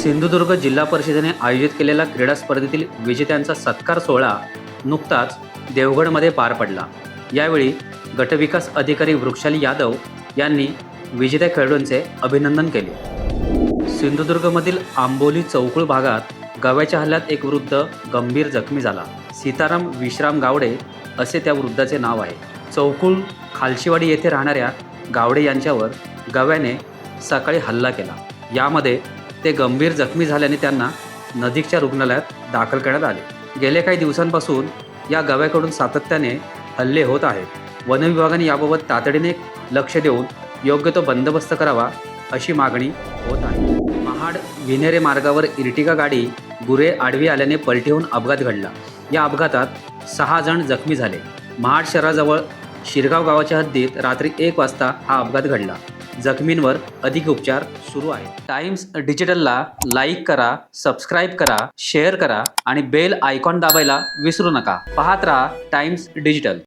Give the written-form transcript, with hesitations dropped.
सिंधुदुर्ग जिल्हा परिषदेने आयोजित केलेला क्रीडा स्पर्धेतील विजेत्यांचा सत्कार सोहळा नुकताच देवगडमध्ये पार पडला। यावेळी गटविकास अधिकारी वृक्षाली यादव यांनी विजेत्या खेळाडूंचे अभिनंदन केले। सिंधुदुर्गमधील आंबोली चौकुळ भागात गव्याच्या हल्ल्यात एक वृद्ध गंभीर जखमी झाला। सीताराम विश्राम गावडे असे त्या वृद्धाचे नाव आहे। चौकुळ खालशीवाडी येथे राहणाऱ्या गावडे यांच्यावर गव्याने सकाळी हल्ला केला। यामध्ये ते गंभीर जखमी झाल्याने त्यांना नजीकच्या रुग्णालयात दाखल करण्यात आले। गेल्या काही दिवसांपासून या गव्याकडून सातत्याने हल्ले होत आहेत। वन विभागाने याबाबत तातडीने लक्ष देऊन योग्य तो बंदोबस्त करावा अशी मागणी होत आहे। महाड विनेरे मार्गावर इर्टिगा गाडी गुरे आडवी आल्याने पलटी होऊन अपघात घडला। या अपघातात 6 जण जखमी झाले। महाड शहराजवळ शिरगाव गावाच्या हद्दीत रात्री 1 वाजता हा अपघात घडला। जखमींवर अधिक उपचार सुरू आहेत। टाइम्स डिजिटलला लाईक करा, सबस्क्राईब करा, शेअर करा आणि बेल आयकॉन दाबायला विसरू नका। पाहत रहा टाइम्स डिजिटल।